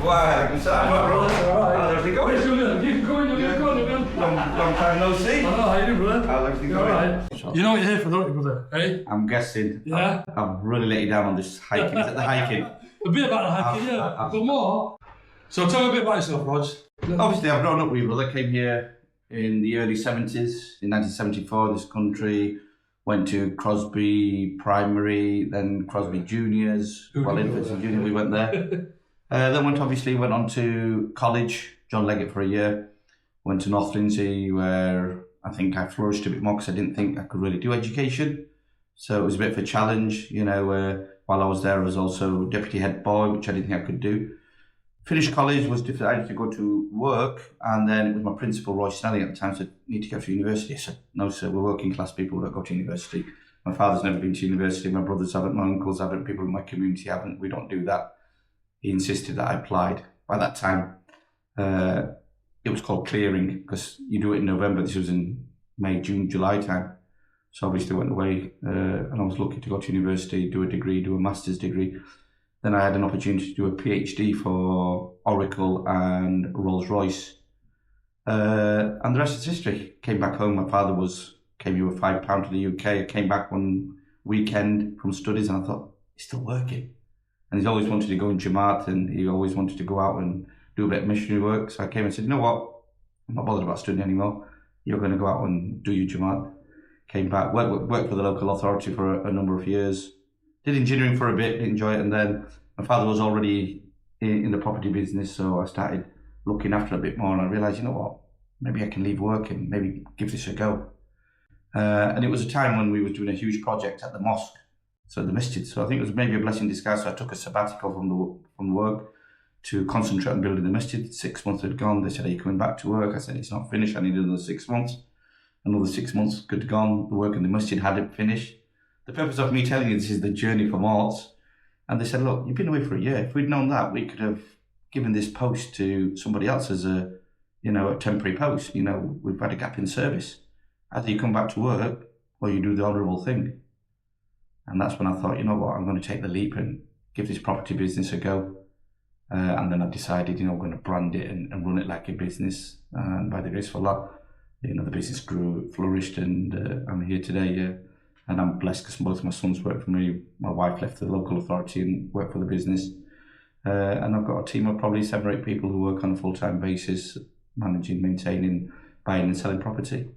Why? How's everything going? Julian, keep going, Julian. Long time no see. I know, how you doing, brother? How's everything going? Alright. You know what you're here for, don't you, brother? Eh? I'm guessing. Yeah. I've really let you down on this hiking. Is it the hiking? A bit about the hiking, yeah. But more. So tell me a bit about yourself, Rog. Obviously, I've grown up with you, brother. Came here in the early 70s, in 1974, this country. Went to Crosby Primary, then Crosby Juniors, infants and juniors, we went there. Then went on to college, John Leggett for a year. Went to North Lindsay, where I think I flourished a bit more because I didn't think I could really do education. So it was a bit of a challenge, while I was there, I was also deputy head boy, which I didn't think I could do. Finished college, was decided to go to work, and then it was my principal, Roy Snelling, at the time, said, "You need to go to university." I said, "No, sir, we're working class people, we don't go to university. My father's never been to university, my brothers haven't, my uncles haven't, people in my community haven't, we don't do that." He insisted that I applied. By that time, it was called clearing, because you do it in November. This was in May, June, July time. So obviously went away, and I was lucky to go to university, do a degree, do a master's degree. Then I had an opportunity to do a PhD for Oracle and Rolls-Royce. And the rest is history. Came back home, my father came here with £5 to the UK. I came back one weekend from studies and I thought, he's still working. And he's always wanted to go in Jamaat, and he always wanted to go out and do a bit of missionary work. So I came and said, "You know what? I'm not bothered about studying anymore. You're going to go out and do your Jamaat." Came back, worked for the local authority for a number of years. Did engineering for a bit, didn't enjoy it, and then my father was already in the property business, so I started looking after it a bit more, and I realised, you know what, maybe I can leave work and maybe give this a go. And it was a time when we were doing a huge project at the mosque, so the masjid. So I think it was maybe a blessing in disguise. So I took a sabbatical from work to concentrate on building the masjid. 6 months had gone. They said, "Are you coming back to work?" I said, "It's not finished. I need another 6 months." Another 6 months had gone. The work in the masjid hadn't finished. The purpose of me telling you this is the journey for Mortz. And they said, "Look, you've been away for a year. If we'd known that, we could have given this post to somebody else as a temporary post. We've had a gap in service. Either you come back to work or you do the honourable thing." And that's when I thought, you know what, I'm going to take the leap and give this property business a go. And then I decided, I'm going to brand it and run it like a business. And by the grace of Allah, the business grew, flourished, and I'm here today. And I'm blessed because both my sons work for me. My wife left the local authority and worked for the business. And I've got a team of probably 7 or 8 people who work on a full-time basis, managing, maintaining, buying and selling property.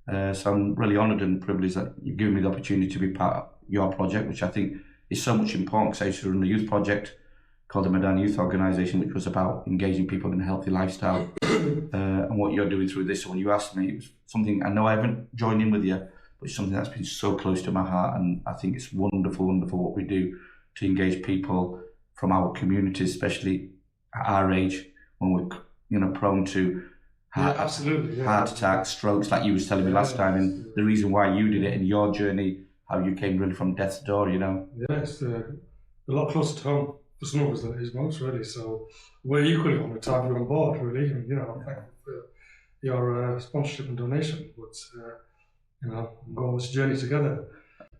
So I'm really honoured and privileged that you've given me the opportunity to be part of your project, which I think is so much important, because I used to run a youth project called the Medan Youth Organisation, which was about engaging people in a healthy lifestyle. And what you're doing through this, so when you asked me, it was something I know I haven't joined in with you, but it's something that's been so close to my heart, and I think it's wonderful what we do to engage people from our communities, especially at our age, when we're prone to heart attacks, strokes, like you was telling me last time, and the reason why you did it in your journey, how you came really from death's door, Yeah, it's a lot closer to home for some of us than it is most, really. So we're equally honoured to have you on board, really. And, I'm thankful for your sponsorship and donation. But, I'm going on this journey together.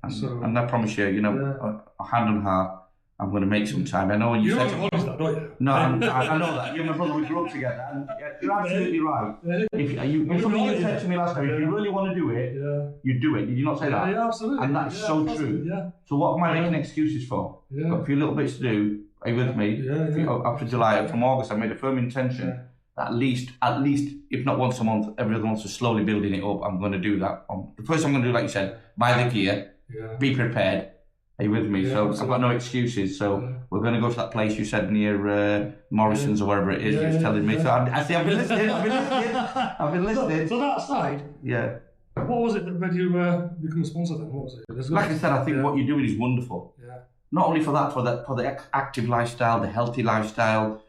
And I promise you, hand on heart, I'm going to make some time. I know when you said to that, don't you? No, I know that. You and my brother, we grew up together. And you're absolutely right. Something you said to me last time, if you really want to do it, you do it. Did you not say that? Yeah, absolutely. And that's so true. Yeah. So what am I making excuses for? Yeah. Got a few little bits to do. Are you with me? After July, from August, I made a firm intention. At least, if not once a month, every other month, so slowly building it up. I'm going to do that. The first I'm going to do, like you said, buy the gear, be prepared. Are you with me? So absolutely. I've got no excuses. So we're going to go to that place you said near Morrison's or wherever it is. You're telling me. So I see. I've been listening. So that aside, what was it that made you become a sponsor then? What was it? Like I said, I think what you're doing is wonderful. Yeah. Not only for that, for the active lifestyle, the healthy lifestyle,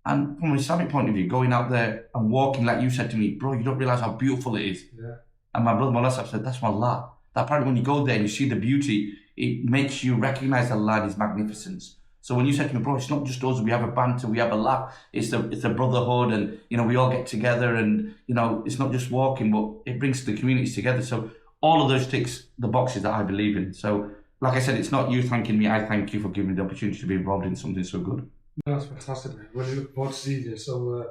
and from an Islamic point of view, going out there and walking, like you said to me, bro, you don't realise how beautiful it is. Yeah. And my brother Mullah said, that's Allah. That apparently when you go there and you see the beauty, it makes you recognise Allah and His magnificence. So when you said to me, bro, it's not just us, we have a banter, we have a laugh, it's a brotherhood, and we all get together, and it's not just walking, but it brings the communities together. So all of those ticks the boxes that I believe in. So like I said, it's not you thanking me, I thank you for giving me the opportunity to be involved in something so good. That's fantastic, mate. Really looking forward to seeing you. So,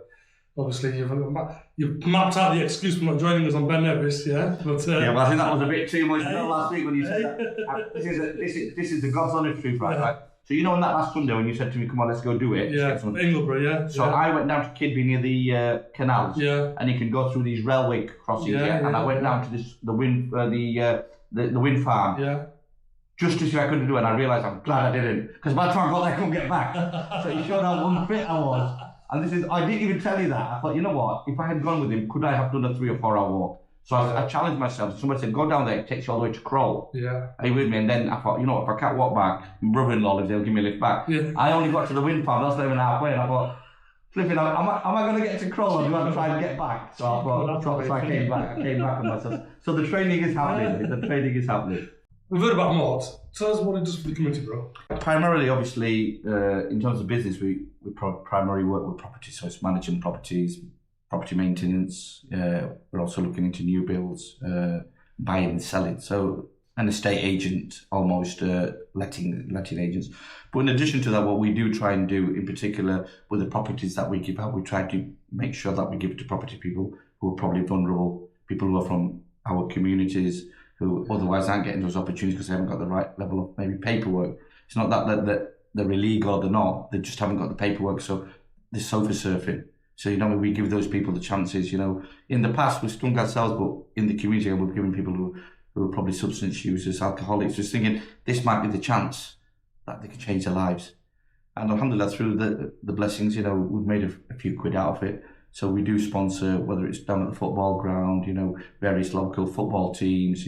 obviously, you've mapped out the excuse for not joining us on Ben Nevis, yeah? But, yeah, well, I think that was a bit too much last week when you said that. This is the God's honest truth, right? So you know on that last Sunday when you said to me, come on, let's go do it. Yeah, Ingleborough, yeah. So I went down to Kidby near the canals, and you can go through these railway crossings, and I went down to the wind farm. Yeah. Just to see if I couldn't do it, and I realised I'm glad I didn't, because by the time I got there, I couldn't get back. So you showed how unfit I was. And I didn't even tell you that. I thought, you know what, if I had gone with him, could I have done a 3 or 4 hour walk? So I challenged myself. Somebody said, go down there, it takes you all the way to Kroll. Yeah. Are you with me? And then I thought, you know what, if I can't walk back, my brother-in-law lives there, he'll give me a lift back. Yeah. I only got to the wind farm, that's not even halfway, and I thought, flipping out, am I going to get to Kroll or do I have to try and get back? So I thought, so I came back on myself. So the training is happening. We've heard about Mortz. Tell us what it does for the community, bro. Primarily, obviously, in terms of business, we primarily work with properties, so it's managing properties, property maintenance. We're also looking into new builds, buying and selling. So an estate agent, almost letting agents. But in addition to that, what we do try and do, in particular with the properties that we give out, we try to make sure that we give it to property people who are probably vulnerable, people who are from our communities, who otherwise aren't getting those opportunities because they haven't got the right level of maybe paperwork. It's not that they're illegal or they're not, they just haven't got the paperwork, so they're sofa surfing. So, we give those people the chances, In the past, we've stung ourselves, but in the community, we've given people who are probably substance users, alcoholics, just thinking this might be the chance that they can change their lives. And alhamdulillah, through the blessings, we've made a few quid out of it. So we do sponsor, whether it's down at the football ground, various local football teams.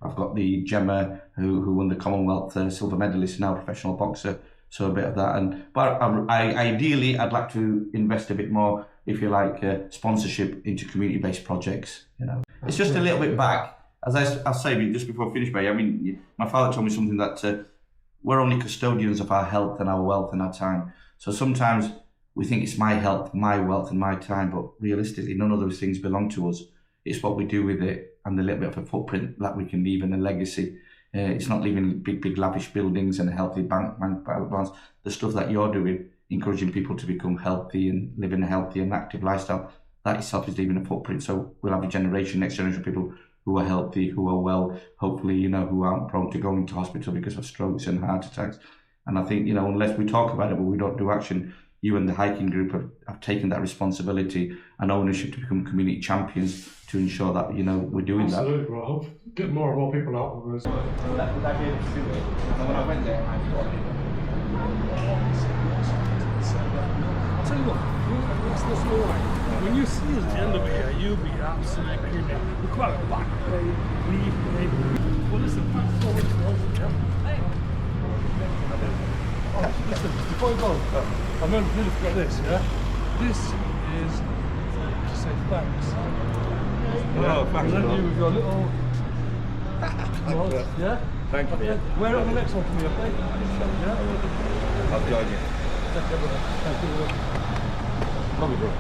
I've got the Gemma who won the Commonwealth silver medalist, now professional boxer. So a bit of that. But ideally, I'd like to invest a bit more, if you like, sponsorship into community-based projects. It's just a little bit back. As I'll say just before I finish, my father told me something that we're only custodians of our health and our wealth and our time. So sometimes we think it's my health, my wealth and my time, but realistically, none of those things belong to us. It's what we do with it and the little bit of a footprint that we can leave and a legacy. It's not leaving big lavish buildings and a healthy bank balance. The stuff that you're doing, encouraging people to become healthy and living a healthy and active lifestyle, that itself is leaving a footprint. So we'll have next generation of people who are healthy, who are well, hopefully, who aren't prone to going to hospital because of strokes and heart attacks. And I think, unless we talk about it, but we don't do action, you and the hiking group have taken that responsibility and ownership to become community champions to ensure that, we're doing that. Absolutely, bro. I hope get more and more people out of us. Would I be able to do it? And when I went there, I thought, I'll tell you what, that's not all right. When you see us at the end of the year, you'll be absolutely creepy. We're quite a back play, leave play. Well, listen, fast forward to us, yeah? Listen, before you go, I'm going to forget this, yeah? This is to say thanks. Oh, thanks, present you with your little Mortz, yeah? Thank you. Okay. Wear it on the next one for me, okay? Yeah? I'll join you. Thank you, brother. Thank you, brother. Love you, bro.